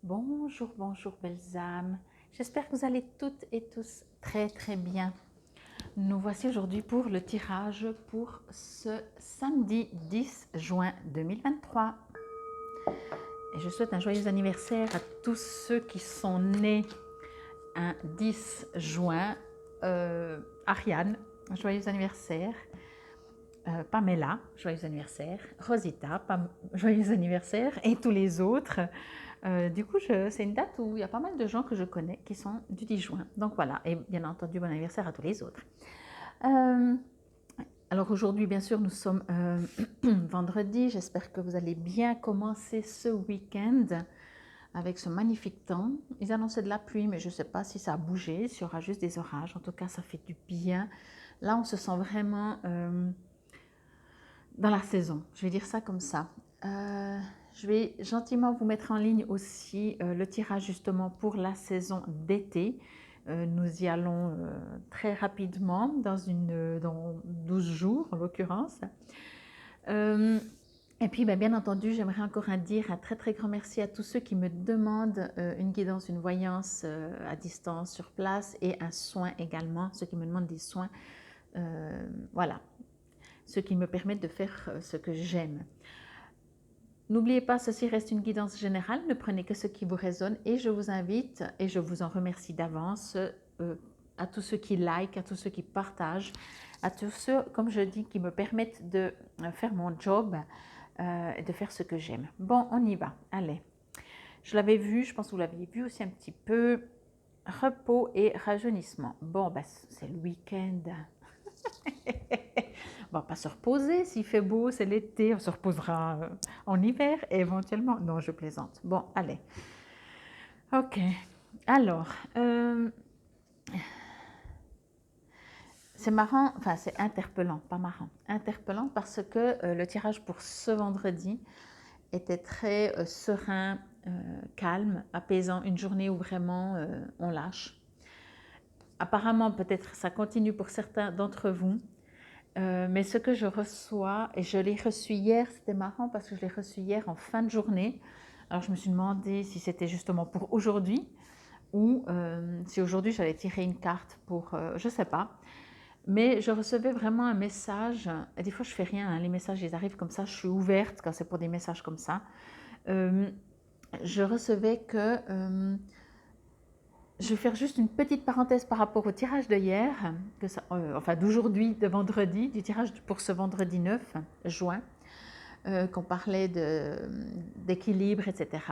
Bonjour, bonjour belles âmes. J'espère que vous allez toutes et tous très très bien. Nous voici aujourd'hui pour le tirage pour ce samedi 10 juin 2023. Et je souhaite un joyeux anniversaire à tous ceux qui sont nés un 10 juin. Ariane, joyeux anniversaire. Pamela, joyeux anniversaire. Rosita, joyeux anniversaire. Et tous les autres. Du coup, c'est une date où il y a pas mal de gens que je connais qui sont du 10 juin. Donc voilà, et bien entendu, bon anniversaire à tous les autres. Alors aujourd'hui, bien sûr, nous sommes vendredi. J'espère que vous allez bien commencer ce week-end avec ce magnifique temps. Ils annonçaient de la pluie, mais je ne sais pas si ça a bougé, s'il y aura juste des orages. En tout cas, ça fait du bien. Là, on se sent vraiment dans la saison. Je vais dire ça comme ça. Je vais gentiment vous mettre en ligne aussi le tirage justement pour la saison d'été. Nous y allons très rapidement dans 12 jours en l'occurrence. Et puis bien entendu, j'aimerais encore dire un très très grand merci à tous ceux qui me demandent une guidance, une voyance à distance sur place et un soin également, ceux qui me demandent des soins. Voilà, ceux qui me permettent de faire ce que j'aime. N'oubliez pas, ceci reste une guidance générale, ne prenez que ce qui vous résonne et je vous invite, et je vous en remercie d'avance, à tous ceux qui like, à tous ceux qui partagent, à tous ceux, comme je dis, qui me permettent de faire mon job et de faire ce que j'aime. Bon, on y va, allez. Je l'avais vu, je pense que vous l'aviez vu aussi un petit peu, repos et rajeunissement. Bon, c'est le week-end. On va pas se reposer, s'il fait beau, c'est l'été, on se reposera en hiver éventuellement. Non, je plaisante. Bon, allez. Ok. Alors, c'est marrant, enfin c'est interpellant, pas marrant. Interpellant parce que le tirage pour ce vendredi était très serein, calme, apaisant, une journée où vraiment on lâche. Apparemment, peut-être ça continue pour certains d'entre vous. Mais ce que je reçois, et je l'ai reçu hier, c'était marrant parce que je l'ai reçu hier en fin de journée. Alors je me suis demandé si c'était justement pour aujourd'hui ou si aujourd'hui j'allais tirer une carte pour, je ne sais pas. Mais je recevais vraiment un message, et des fois je fais rien, hein, les messages ils arrivent comme ça, je suis ouverte quand c'est pour des messages comme ça. Je recevais que je vais faire juste une petite parenthèse par rapport au tirage de hier, enfin d'aujourd'hui, de vendredi, du tirage pour ce vendredi 9 juin, qu'on parlait d'équilibre, etc.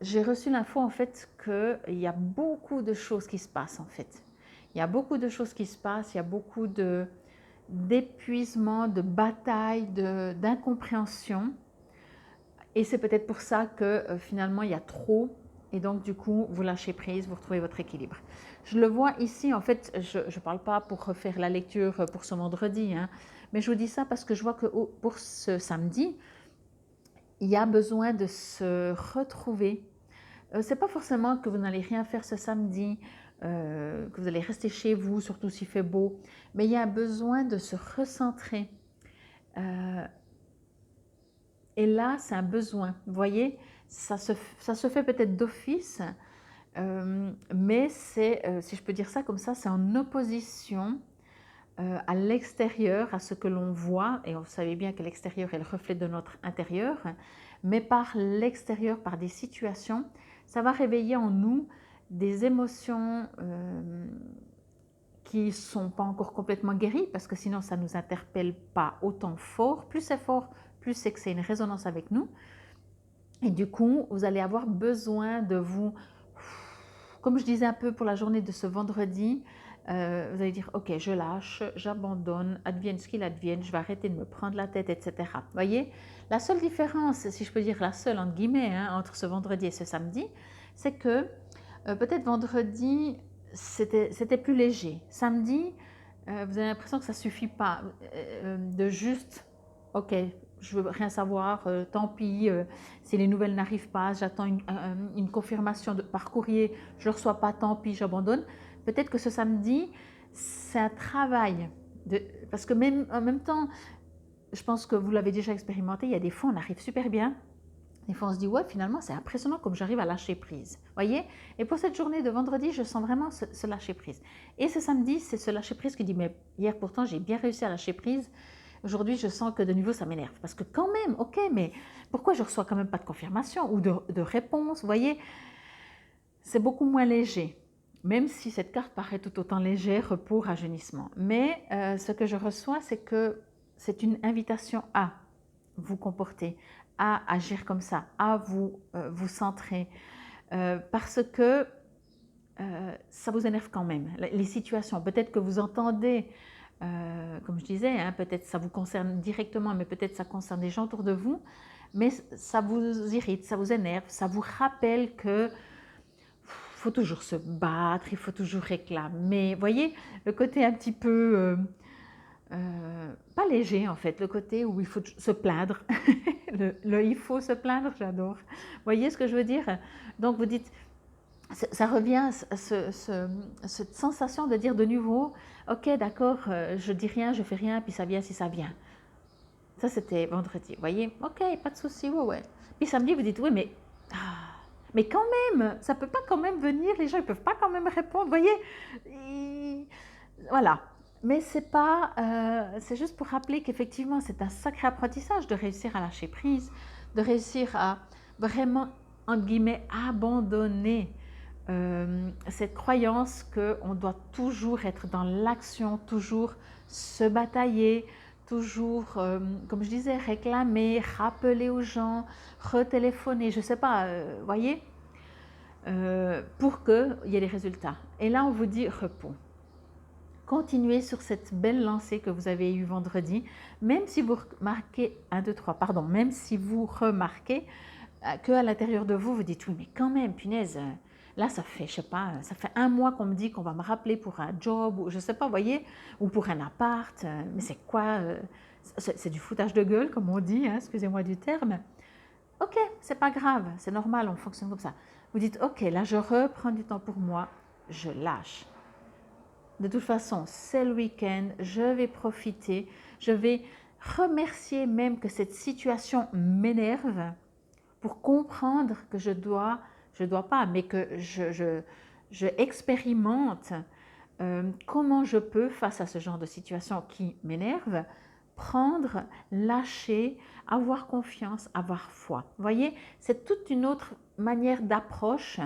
J'ai reçu l'info en fait qu'il y a beaucoup de choses qui se passent en fait. Il y a beaucoup de choses qui se passent, il y a beaucoup d'épuisement, de bataille, d'incompréhension. Et c'est peut-être pour ça que finalement il y a trop. Et donc, du coup, vous lâchez prise, vous retrouvez votre équilibre. Je le vois ici, en fait, je ne parle pas pour refaire la lecture pour ce vendredi, hein, mais je vous dis ça parce que je vois que pour ce samedi, il y a besoin de se retrouver. Ce n'est pas forcément que vous n'allez rien faire ce samedi, que vous allez rester chez vous, surtout s'il fait beau, mais il y a besoin de se recentrer. Et là, c'est un besoin. Vous voyez, ça se fait peut-être d'office, mais c'est, si je peux dire ça comme ça, c'est en opposition à l'extérieur, à ce que l'on voit, et vous savez bien que l'extérieur est le reflet de notre intérieur, mais par l'extérieur, par des situations, ça va réveiller en nous des émotions qui ne sont pas encore complètement guéries, parce que sinon ça ne nous interpelle pas autant fort. Plus c'est fort, plus c'est que c'est une résonance avec nous. Et du coup, vous allez avoir besoin de vous, comme je disais un peu pour la journée de ce vendredi, vous allez dire, ok, je lâche, j'abandonne, advienne ce qu'il advienne, je vais arrêter de me prendre la tête, etc. Vous voyez, la seule différence, si je peux dire la seule entre guillemets, hein, entre ce vendredi et ce samedi, c'est que peut-être vendredi, c'était plus léger. Samedi, vous avez l'impression que ça ne suffit pas de juste, ok, je veux rien savoir, tant pis, si les nouvelles n'arrivent pas, j'attends une confirmation par courrier, je ne le reçois pas, tant pis, j'abandonne. Peut-être que ce samedi, c'est un travail, parce que même en même temps, je pense que vous l'avez déjà expérimenté, il y a des fois on arrive super bien, Des fois, on se dit, ouais, finalement, c'est impressionnant comme j'arrive à lâcher prise. Voyez? Et pour cette journée de vendredi, je sens vraiment ce lâcher prise. Et ce samedi, c'est ce lâcher prise qui dit, mais hier, pourtant, j'ai bien réussi à lâcher prise. Aujourd'hui, je sens que de nouveau, ça m'énerve. Parce que quand même, ok, mais pourquoi je reçois quand même pas de confirmation ou de réponse? Vous voyez? C'est beaucoup moins léger. Même si cette carte paraît tout autant légère, repos, rajeunissement. Mais ce que je reçois, c'est que c'est une invitation à vous comporter, à agir comme ça, à vous centrer, parce que ça vous énerve quand même. Les situations, peut-être que vous entendez, comme je disais, hein, peut-être ça vous concerne directement, mais peut-être ça concerne des gens autour de vous, mais ça vous irrite, ça vous énerve, ça vous rappelle que faut toujours se battre, il faut toujours réclamer. Vous voyez, le côté un petit peu pas léger en fait, le côté où il faut se plaindre. Il faut se plaindre, j'adore. Vous voyez ce que je veux dire? Donc vous dites, ça revient à cette sensation de dire de nouveau, ok d'accord, je dis rien, je fais rien, puis ça vient si ça vient. Ça c'était vendredi, vous voyez? Ok, pas de souci, ouais, ouais. Puis samedi, vous dites, oui, mais quand même, ça peut pas quand même venir, les gens ils peuvent pas quand même répondre, vous voyez? Voilà. Mais c'est pas, c'est juste pour rappeler qu'effectivement, c'est un sacré apprentissage de réussir à lâcher prise, de réussir à vraiment, entre guillemets, abandonner cette croyance qu'on doit toujours être dans l'action, toujours se batailler, toujours, comme je disais, réclamer, rappeler aux gens, retéléphoner, je ne sais pas, voyez, pour qu'il y ait des résultats. Et là, on vous dit repos. Continuez sur cette belle lancée que vous avez eue vendredi, même si vous remarquez, 1, 2, 3, pardon, même si vous remarquez qu'à l'intérieur de vous, vous dites, oui, mais quand même, punaise, là, ça fait, je sais pas, ça fait 1 mois qu'on me dit qu'on va me rappeler pour un job, ou je sais pas, vous voyez, ou pour un appart, mais c'est quoi, c'est du foutage de gueule, comme on dit, hein, excusez-moi du terme. Ok, c'est pas grave, c'est normal, on fonctionne comme ça. Vous dites, ok, là, je reprends du temps pour moi, je lâche. De toute façon, c'est le week-end, je vais profiter, je vais remercier même que cette situation m'énerve pour comprendre que je dois pas, mais que je expérimente comment je peux, face à ce genre de situation qui m'énerve, prendre, lâcher, avoir confiance, avoir foi. Vous voyez, c'est toute une autre manière d'approche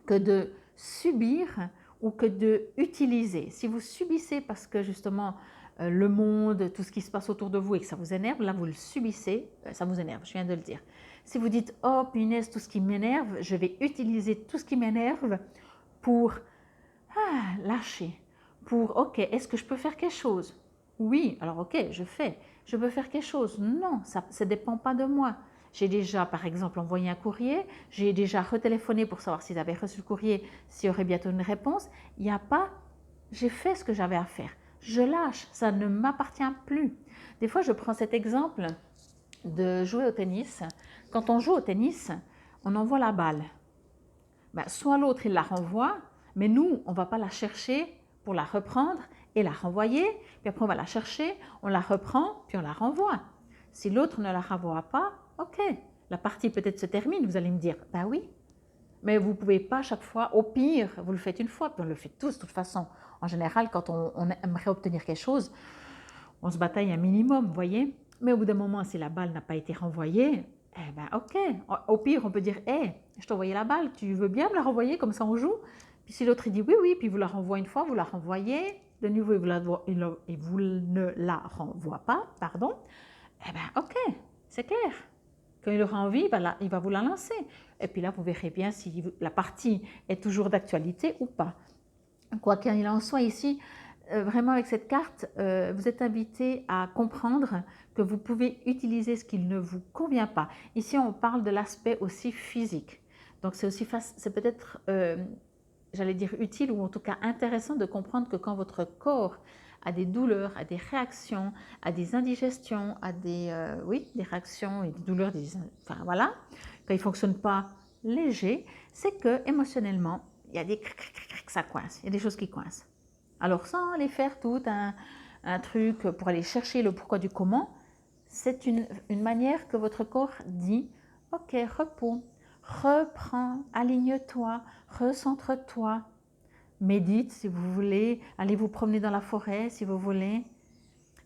que de subir ou que de utiliser. Si vous subissez parce que justement le monde, tout ce qui se passe autour de vous et que ça vous énerve, là vous le subissez, ça vous énerve, je viens de le dire. Si vous dites, oh punaise, tout ce qui m'énerve, je vais utiliser tout ce qui m'énerve pour lâcher, pour, ok, est-ce que je peux faire quelque chose? Oui, alors ok, je fais. Je peux faire quelque chose? Non, ça ne dépend pas de moi. J'ai déjà, par exemple, envoyé un courrier, j'ai déjà retéléphoné pour savoir s'ils avaient reçu le courrier, s'il y aurait bientôt une réponse. Il n'y a pas, j'ai fait ce que j'avais à faire. Je lâche, ça ne m'appartient plus. Des fois, je prends cet exemple de jouer au tennis. Quand on joue au tennis, on envoie la balle. Ben, soit l'autre, il la renvoie, mais nous, on ne va pas la chercher pour la reprendre et la renvoyer, puis après on va la chercher, on la reprend, puis on la renvoie. Si l'autre ne la renvoie pas, ok, la partie peut-être se termine, vous allez me dire, ben oui, mais vous ne pouvez pas chaque fois, au pire, vous le faites une fois, puis on le fait tous de toute façon. En général, quand on aimerait obtenir quelque chose, on se bataille un minimum, vous voyez. Mais au bout d'un moment, si la balle n'a pas été renvoyée, eh ben ok, au pire, on peut dire, hé, je t'ai envoyé la balle, tu veux bien me la renvoyer, comme ça on joue? Puis si l'autre dit oui, oui, puis vous la renvoie une fois, vous la renvoyez, de nouveau, et vous ne la renvoie pas, pardon, eh bien, ok, c'est clair. Quand il aura envie, il va vous la lancer. Et puis là, vous verrez bien si la partie est toujours d'actualité ou pas. Quoi qu'il en soit ici, vraiment avec cette carte, vous êtes invité à comprendre que vous pouvez utiliser ce qui ne vous convient pas. Ici, on parle de l'aspect aussi physique. Donc, c'est peut-être, j'allais dire utile ou en tout cas intéressant de comprendre que quand votre corps a des douleurs, a des réactions, a des indigestions, a des réactions et des douleurs, enfin voilà, quand il ne fonctionne pas léger, c'est que émotionnellement, il y a des ça coince, il y a des choses qui coincent. Alors sans aller faire tout un truc pour aller chercher le pourquoi du comment, c'est une manière que votre corps dit, Ok, repos. Reprends, aligne-toi, recentre-toi. Médite si vous voulez, allez vous promener dans la forêt si vous voulez.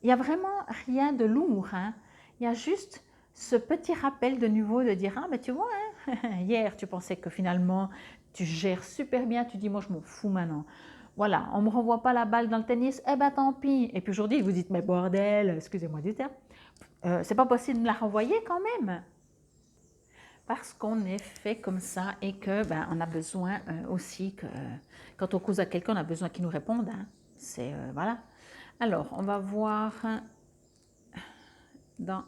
Il n'y a vraiment rien de lourd, hein. Il y a juste ce petit rappel de nouveau de dire, ah ben tu vois, hein, hier tu pensais que finalement tu gères super bien, tu dis moi je m'en fous maintenant. Voilà, on ne me renvoie pas la balle dans le tennis, eh ben tant pis. Et puis aujourd'hui vous dites, mais bordel, excusez-moi du terme, c'est pas possible de me la renvoyer quand même. Parce qu'on est fait comme ça et que ben, on a besoin aussi que quand on cause à quelqu'un, on a besoin qu'il nous réponde, hein. C'est voilà. Alors, on va voir dans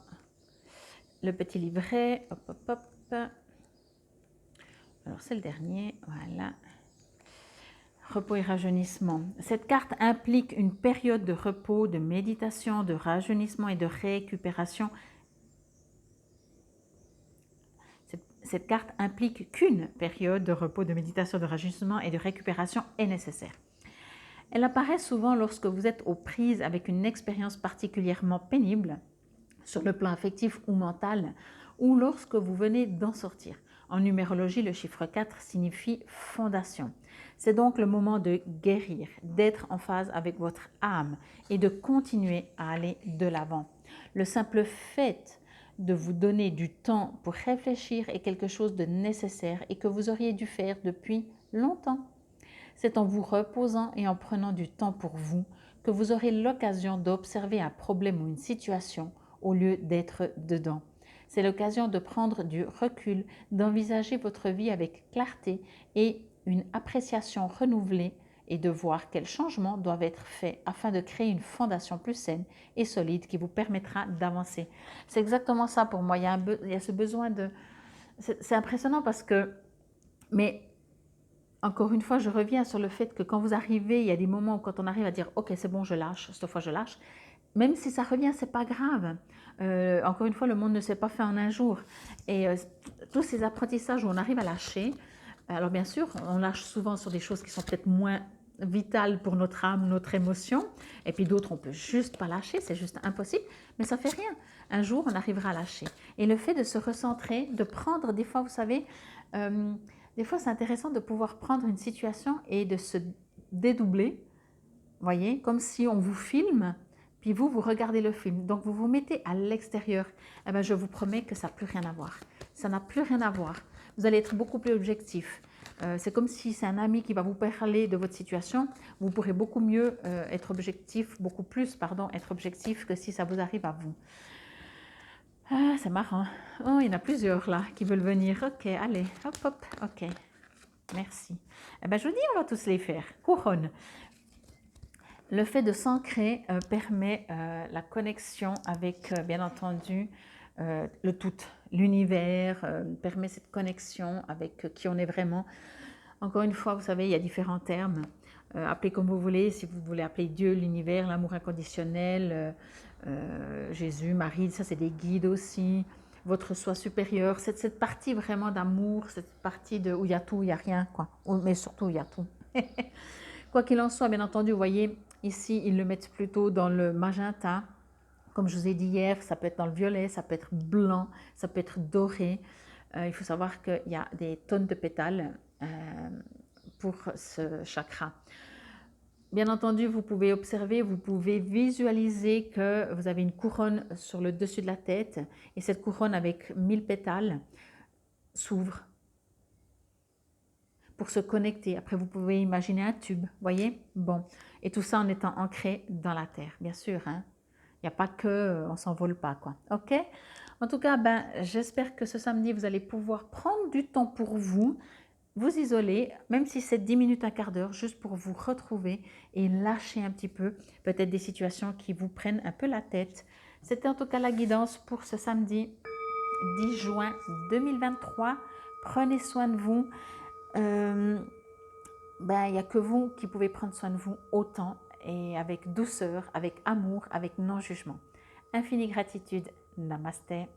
le petit livret. Hop, hop, hop. Alors, c'est le dernier. Voilà. Repos et rajeunissement. Cette carte implique une période de repos, de méditation, de rajeunissement et de récupération. Cette carte implique qu'une période de repos, de méditation, de rajeunissement et de récupération est nécessaire. Elle apparaît souvent lorsque vous êtes aux prises avec une expérience particulièrement pénible sur le plan affectif ou mental, ou lorsque vous venez d'en sortir. En numérologie, le chiffre 4 signifie fondation. C'est donc le moment de guérir, d'être en phase avec votre âme et de continuer à aller de l'avant. Le simple fait de vous donner du temps pour réfléchir est quelque chose de nécessaire et que vous auriez dû faire depuis longtemps. C'est en vous reposant et en prenant du temps pour vous que vous aurez l'occasion d'observer un problème ou une situation au lieu d'être dedans. C'est l'occasion de prendre du recul, d'envisager votre vie avec clarté et une appréciation renouvelée et de voir quels changements doivent être faits afin de créer une fondation plus saine et solide qui vous permettra d'avancer. C'est exactement ça pour moi. Il y a ce besoin de... C'est impressionnant parce que... Mais encore une fois, je reviens sur le fait que quand vous arrivez, il y a des moments où quand on arrive à dire « Ok, c'est bon, je lâche, cette fois je lâche », même si ça revient, c'est pas grave. Encore une fois, le monde ne s'est pas fait en un jour. Et tous ces apprentissages où on arrive à lâcher, alors bien sûr, on lâche souvent sur des choses qui sont peut-être moins vitales pour notre âme, notre émotion, et puis d'autres, on peut juste pas lâcher, c'est juste impossible, mais ça fait rien. Un jour, on arrivera à lâcher. Et le fait de se recentrer, de prendre, des fois, vous savez, des fois, c'est intéressant de pouvoir prendre une situation et de se dédoubler, voyez, comme si on vous filme, puis vous regardez le film. Donc, vous vous mettez à l'extérieur. Eh bien, je vous promets que ça n'a plus rien à voir. Ça n'a plus rien à voir. Vous allez être beaucoup plus objectif. C'est comme si c'est un ami qui va vous parler de votre situation. Vous pourrez beaucoup mieux être objectif, beaucoup plus, pardon, être objectif que si ça vous arrive à vous. Ah, c'est marrant. Oh, il y en a plusieurs là qui veulent venir. Ok, allez, hop, hop, ok. Merci. Eh bien, je vous dis, on va tous les faire. Couronne. Le fait de s'ancrer permet la connexion avec, bien entendu, le tout, l'univers, permet cette connexion avec qui on est vraiment. Encore une fois, vous savez, il y a différents termes. Appelez comme vous voulez, si vous voulez appeler Dieu, l'univers, l'amour inconditionnel, Jésus, Marie, ça c'est des guides aussi. Votre soi supérieur, cette partie vraiment d'amour, cette partie de où il y a tout, il n'y a rien, quoi. Mais surtout, il y a tout. Quoi qu'il en soit, bien entendu, vous voyez, ici, ils le mettent plutôt dans le magenta. Comme je vous ai dit hier, ça peut être dans le violet, ça peut être blanc, ça peut être doré. Il faut savoir qu'il y a des tonnes de pétales pour ce chakra. Bien entendu, vous pouvez observer, vous pouvez visualiser que vous avez une couronne sur le dessus de la tête et cette couronne avec 1000 pétales s'ouvre pour se connecter. Après, vous pouvez imaginer un tube, voyez? Bon, et tout ça en étant ancré dans la terre, bien sûr, hein? Il n'y a pas que, on s'envole pas, quoi. Ok? En tout cas, ben, j'espère que ce samedi, vous allez pouvoir prendre du temps pour vous, vous isoler, même si c'est 10 minutes, un quart d'heure, juste pour vous retrouver et lâcher un petit peu, peut-être des situations qui vous prennent un peu la tête. C'était en tout cas la guidance pour ce samedi 10 juin 2023. Prenez soin de vous. Il n'y a que vous qui pouvez prendre soin de vous autant et avec douceur, avec amour, avec non-jugement. Infinie gratitude. Namasté.